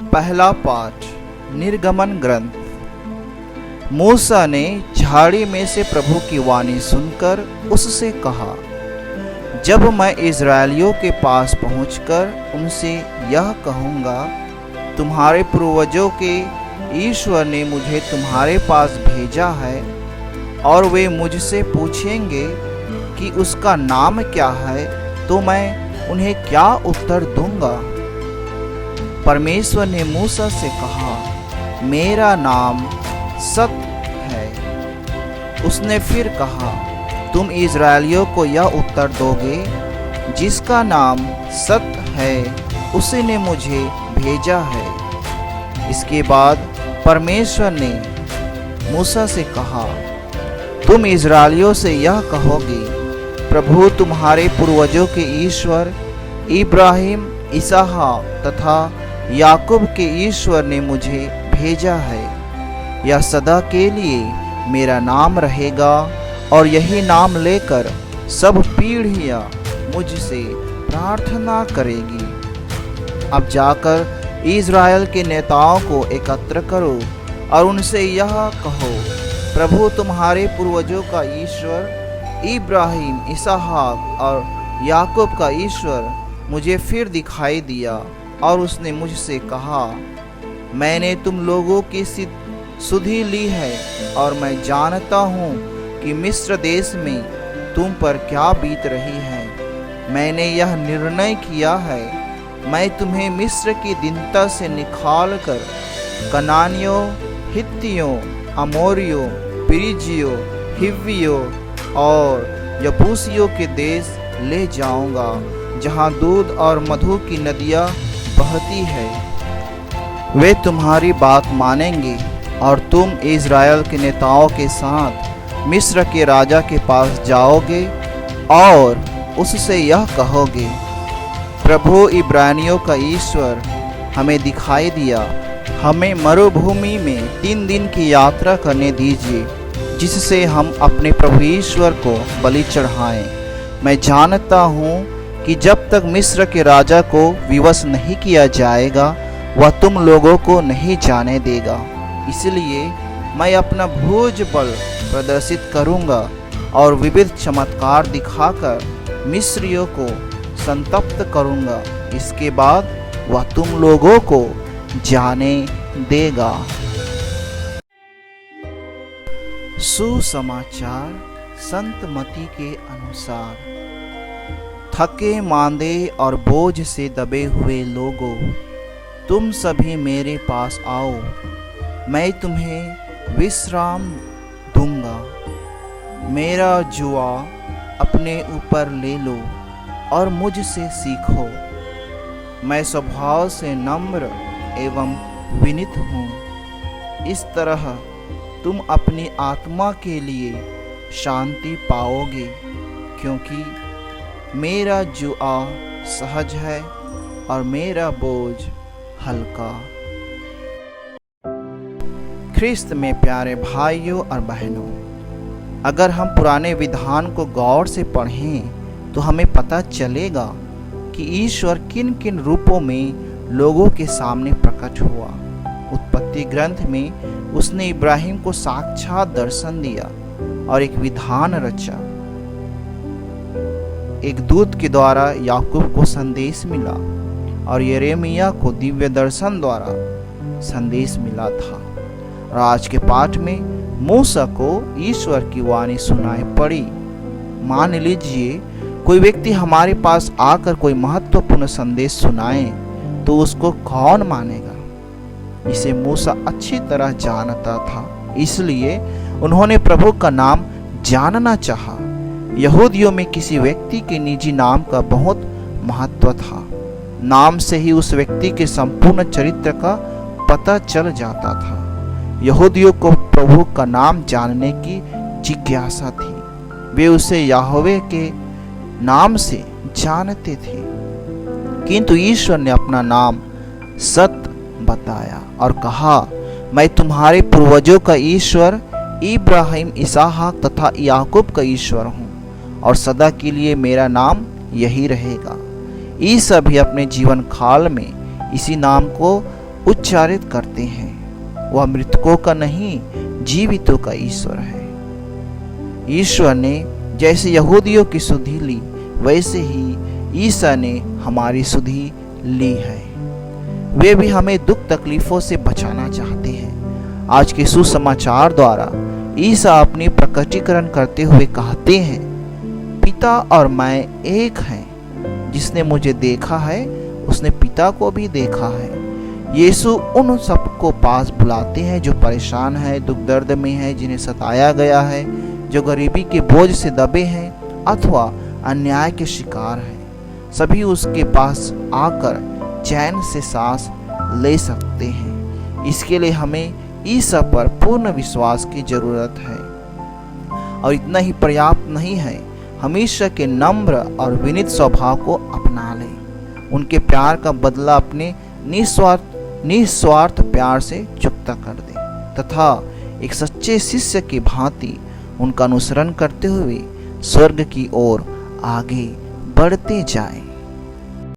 पहला पाठ निर्गमन ग्रंथ। मूसा ने झाड़ी में से प्रभु की वाणी सुनकर उससे कहा, जब मैं इज़राइलियों के पास पहुंचकर उनसे यह कहूँगा, तुम्हारे पूर्वजों के ईश्वर ने मुझे तुम्हारे पास भेजा है, और वे मुझसे पूछेंगे कि उसका नाम क्या है, तो मैं उन्हें क्या उत्तर दूंगा? परमेश्वर ने मूसा से कहा, मेरा नाम सत्य है। उसने फिर कहा, तुम इज़राइलियों को यह उत्तर दोगे, जिसका नाम सत्य है उसी ने मुझे भेजा है। इसके बाद परमेश्वर ने मूसा से कहा, तुम इज़राइलियों से यह कहोगे, प्रभु तुम्हारे पूर्वजों के ईश्वर इब्राहिम, इसहाक तथा याकूब के ईश्वर ने मुझे भेजा है। यह सदा के लिए मेरा नाम रहेगा, और यही नाम लेकर सब पीढ़ियाँ मुझसे प्रार्थना करेगी। अब जाकर इज़राइल के नेताओं को एकत्र करो और उनसे यह कहो, प्रभु तुम्हारे पूर्वजों का ईश्वर इब्राहिम, इसहाक और याकूब का ईश्वर मुझे फिर दिखाई दिया, और उसने मुझसे कहा, मैंने तुम लोगों की सुधि ली है, और मैं जानता हूँ कि मिस्र देश में तुम पर क्या बीत रही है। मैंने यह निर्णय किया है, मैं तुम्हें मिस्र की दीनता से निकाल कर कनानियों, हित्तियों, अमोरियों, परिज्जियों, हिव्वियों और यबूसियों के देश ले जाऊंगा, जहाँ दूध और मधु की नदियाँ बहती है। वे तुम्हारी बात मानेंगे, और तुम इज़राइल के नेताओं के साथ मिस्र के राजा के पास जाओगे और उससे यह कहोगे, प्रभु इब्रानियों का ईश्वर हमें दिखाई दिया, हमें मरुभूमि में 3 दिन की यात्रा करने दीजिए, जिससे हम अपने प्रभु ईश्वर को बलि चढ़ाएं। मैं जानता हूँ कि जब तक मिस्र के राजा को विवश नहीं किया जाएगा, वह तुम लोगों को नहीं जाने देगा। इसलिए मैं अपना भुज बल प्रदर्शित करूँगा और विविध चमत्कार दिखाकर मिस्रियों को संतप्त करूँगा। इसके बाद वह तुम लोगों को जाने देगा। सुसमाचार संत मती के अनुसार। थके मांदे और बोझ से दबे हुए लोगों, तुम सभी मेरे पास आओ, मैं तुम्हें विश्राम दूंगा। मेरा जुआ अपने ऊपर ले लो और मुझसे सीखो। मैं स्वभाव से नम्र एवं विनीत हूँ। इस तरह तुम अपनी आत्मा के लिए शांति पाओगे, क्योंकि मेरा जुआ सहज है और मेरा बोझ हल्का। ख्रिस्त में प्यारे भाइयों और बहनों, अगर हम पुराने विधान को गौर से पढ़ें तो हमें पता चलेगा कि ईश्वर किन किन रूपों में लोगों के सामने प्रकट हुआ। उत्पत्ति ग्रंथ में उसने इब्राहिम को साक्षात दर्शन दिया और एक विधान रचा। एक दूत के द्वारा याकूब को संदेश मिला और यिर्मयाह को दिव्य दर्शन द्वारा संदेश मिला था। और आज के पाठ में मूसा को ईश्वर की वाणी सुनाई पड़ी। मान लीजिए कोई व्यक्ति हमारे पास आकर कोई महत्वपूर्ण संदेश सुनाए तो उसको कौन मानेगा? इसे मूसा अच्छी तरह जानता था, इसलिए उन्होंने प्रभु का नाम जानना चाहा। यहूदियों में किसी व्यक्ति के निजी नाम का बहुत महत्व था। नाम से ही उस व्यक्ति के संपूर्ण चरित्र का पता चल जाता था। यहूदियों को प्रभु का नाम जानने की जिज्ञासा थी। वे उसे याहवे के नाम से जानते थे, किंतु ईश्वर ने अपना नाम सत्य बताया और कहा, मैं तुम्हारे पूर्वजों का ईश्वर इब्राहिम, इसहाक तथा याकूब का ईश्वर हूँ, और सदा के लिए मेरा नाम यही रहेगा। ईसा भी अपने जीवन काल में इसी नाम को उच्चारित करते हैं। वह मृतकों का नहीं, जीवितों का ईश्वर है। ईश्वर ने जैसे यहूदियों की सुधि ली, वैसे ही ईसा ने हमारी सुधि ली है। वे भी हमें दुख तकलीफों से बचाना चाहते हैं। आज के सुसमाचार द्वारा ईसा अपनी प्रकटीकरण करते हुए कहते हैं, पिता और मैं एक हैं। जिसने मुझे देखा है उसने पिता को भी देखा है। यीशु उन सबको पास बुलाते हैं जो परेशान है, दुख दर्द में है, जिन्हें सताया गया है, जो गरीबी के बोझ से दबे हैं अथवा अन्याय के शिकार हैं। सभी उसके पास आकर चैन से सांस ले सकते हैं। इसके लिए हमें ईसा पर पूर्ण विश्वास की जरूरत है। और इतना ही पर्याप्त नहीं है, हमेशा के नम्र और विनीत स्वभाव को अपना लें। उनके प्यार का बदला अपने निस्वार्थ प्यार से चुकता कर दें तथा एक सच्चे शिष्य की भांति उनका अनुसरण करते हुए स्वर्ग की ओर आगे बढ़ते जाएं।